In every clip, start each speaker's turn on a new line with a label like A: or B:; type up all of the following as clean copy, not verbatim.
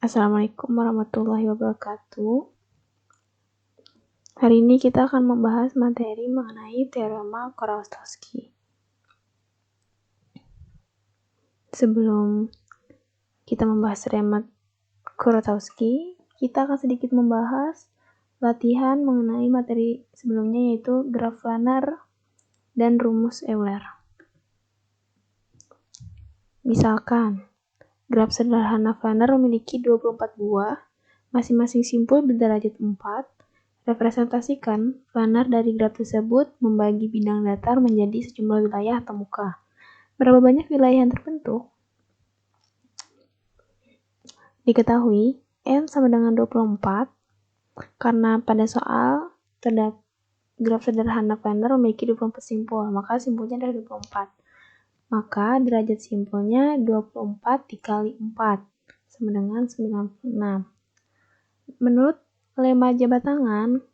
A: Assalamualaikum warahmatullahi wabarakatuh. Hari ini kita akan membahas materi mengenai teorema Korostowski. Sebelum kita membahas teorema Korostowski, kita akan sedikit membahas latihan mengenai materi sebelumnya, yaitu graf planar dan rumus Euler. Misalkan, graf sederhana planar memiliki 24 buah, masing-masing simpul berderajat 4. Representasikan planar dari graf tersebut membagi bidang datar menjadi sejumlah wilayah atau muka. Berapa banyak wilayah yang terbentuk? Diketahui N sama dengan 24 karena pada soal terdapat graf sederhana planar memiliki 24 simpul, maka simpulnya adalah 24. Maka derajat simpulnya 24 dikali 4 sama dengan 96. Menurut lemma jabat tangan,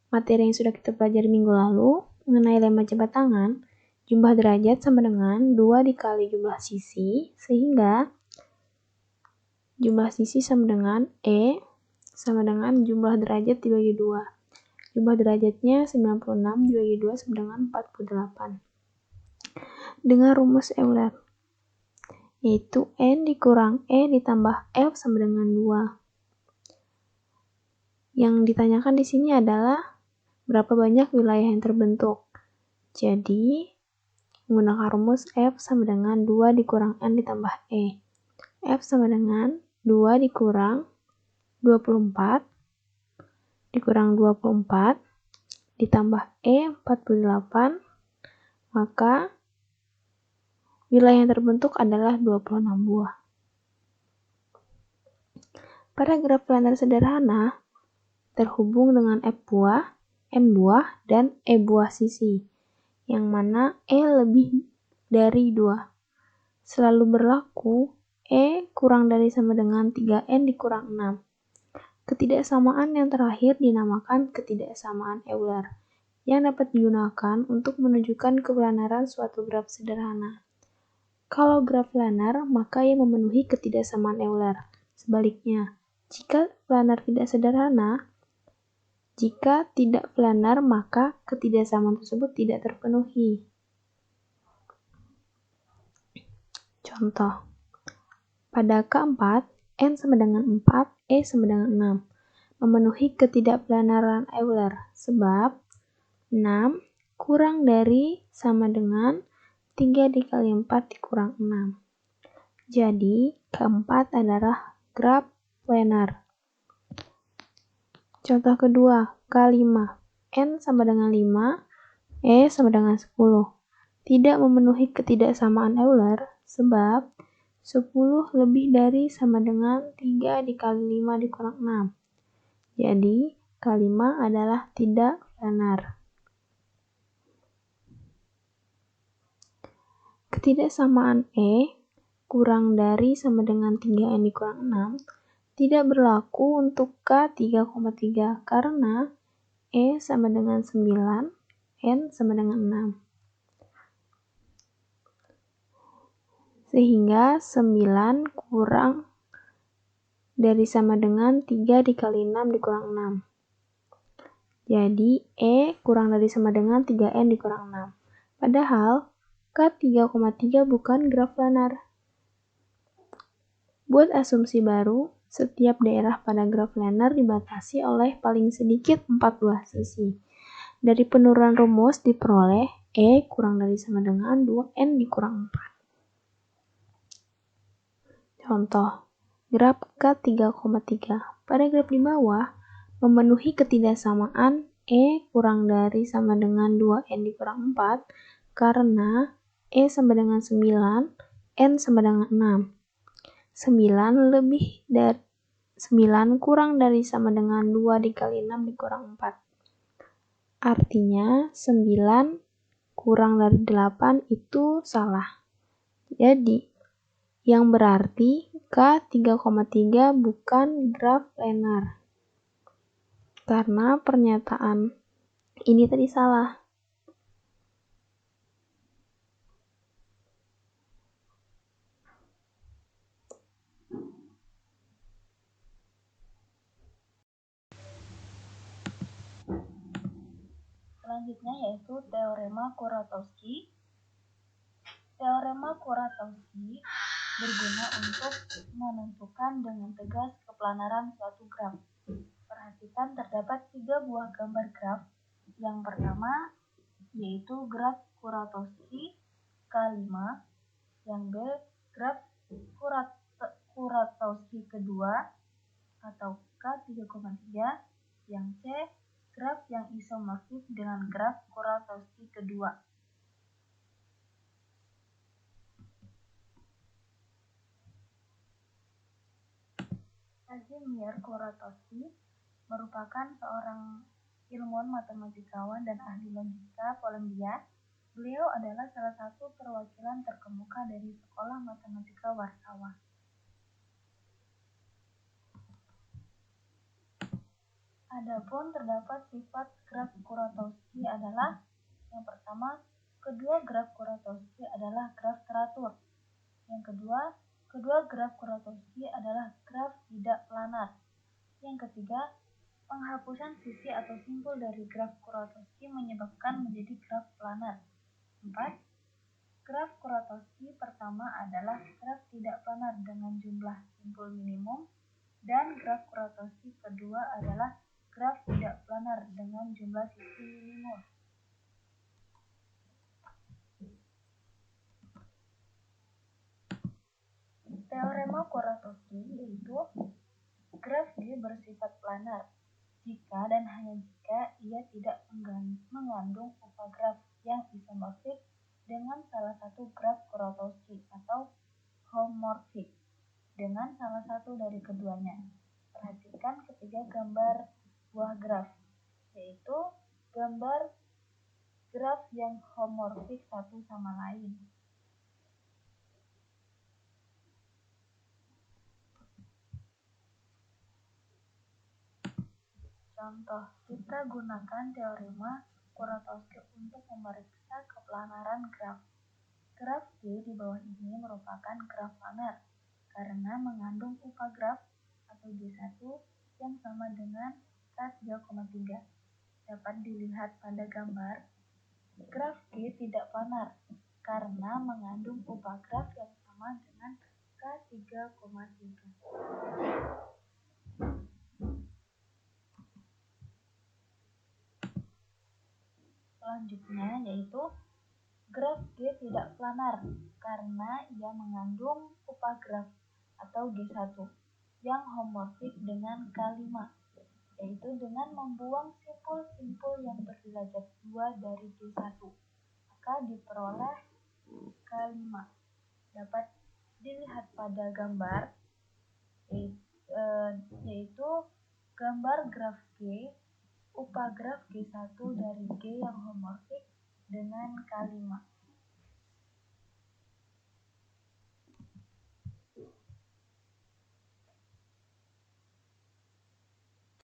A: materi yang sudah kita pelajari minggu lalu mengenai lemma jabat tangan, jumlah derajat sama dengan 2 dikali jumlah sisi, sehingga jumlah sisi sama dengan E sama dengan jumlah derajat dibagi 2. Jumlah derajatnya 96 dibagi 2 sama dengan 48. Dengan rumus Euler, yaitu N dikurang E ditambah F sama dengan 2. Yang ditanyakan di sini adalah berapa banyak wilayah yang terbentuk. Jadi, menggunakan rumus F sama dengan 2 dikurang N ditambah E. F sama dengan 2 dikurang 24 dikurang 24 ditambah E 48, maka wilayah yang terbentuk adalah 26 buah. Pada graf planar sederhana, terhubung dengan F buah, N buah, dan E buah sisi, yang mana E lebih dari 2. Selalu berlaku E kurang dari sama dengan 3N dikurang 6. Ketidaksamaan yang terakhir dinamakan ketidaksamaan Euler, yang dapat digunakan untuk menunjukkan keplanaran suatu graf sederhana. Kalau graf planar, maka ia memenuhi ketidaksamaan Euler. Sebaliknya, jika planar tidak sederhana, jika tidak planar, maka ketidaksamaan tersebut tidak terpenuhi. Contoh, pada keempat, N sama dengan 4, E sama dengan 6, memenuhi ketidakplanaran Euler, sebab 6 kurang dari sama dengan 3 dikali 4 dikurang 6. Jadi, keempat adalah graf planar. Contoh kedua, K5. N sama dengan 5, E sama dengan 10. Tidak memenuhi ketidaksamaan Euler, sebab 10 lebih dari sama dengan 3 dikali 5 dikurang 6. Jadi, K5 adalah tidak planar. Ketidaksamaan E kurang dari sama dengan 3N dikurang 6 tidak berlaku untuk K3,3 karena E sama dengan 9, N sama dengan 6. Sehingga 9 kurang dari sama dengan 3 dikali 6 dikurang 6. Jadi, E kurang dari sama dengan 3N dikurang 6. Padahal, K3,3 bukan graf planar. Buat asumsi baru, setiap daerah pada graf planar dibatasi oleh paling sedikit 4 buah sisi. Dari penurunan rumus diperoleh E kurang dari sama dengan 2N dikurang 4. Contoh, graf K3,3. Pada graf di bawah, memenuhi ketidaksamaan E kurang dari sama dengan 2N dikurang 4 karena E sama dengan 9, N sama dengan 6. 9 lebih dari 9 kurang dari sama dengan 2 dikali 6 dikurang 4. Artinya 9 kurang dari 8 itu salah. Jadi, yang berarti K3,3 bukan graf planar. Karena pernyataan ini tadi salah.
B: Selanjutnya yaitu teorema Kuratowski. Teorema Kuratowski berguna untuk menentukan dengan tegas keplanaran suatu graf. Perhatikan terdapat 3 buah gambar graf. Yang pertama yaitu graf Kuratowski K5, yang B graf Kuratowski kedua atau K3,3, yang C graf yang isomorfik dengan graf Kuratowski kedua. Kazimierz Kuratowski merupakan seorang ilmuwan matematikawan dan ahli logika Polandia. Beliau adalah salah satu perwakilan terkemuka dari Sekolah Matematika Warsawa. Adapun terdapat sifat graf Kuratowski adalah yang pertama, kedua graf Kuratowski adalah graf teratur. Yang kedua, kedua graf Kuratowski adalah graf tidak planar. Yang ketiga, penghapusan sisi atau simpul dari graf Kuratowski menyebabkan menjadi graf planar. 4. Graf Kuratowski pertama adalah graf tidak planar dengan jumlah simpul minimum, dan graf Kuratowski kedua adalah graf tidak planar dengan jumlah sisi minimum. Teorema Kuratowski yaitu graf G bersifat planar jika dan hanya jika ia tidak mengandung upagraf yang isomorfik dengan salah satu graf Kuratowski atau homorfik dengan salah satu dari keduanya. Perhatikan ketiga gambar buah graf, yaitu gambar graf yang homorfik satu sama lain. Contoh, kita gunakan teorema Kuratowski untuk memeriksa keplanaran graf. Graf G di bawah ini merupakan graf planar karena mengandung upagraf atau G1 yang sama dengan K3,3. Dapat dilihat pada gambar. Graf G tidak planar karena mengandung upagraf yang sama dengan K3,3. Selanjutnya yaitu graf G tidak planar karena ia mengandung upagraf atau G1 yang homorfik dengan K5, yaitu dengan membuang simpul-simpul yang berderajat 2 dari G1, maka diperoleh K5. Dapat dilihat pada gambar, yaitu gambar graf G, upagraf G1 dari G yang homorfik dengan K5.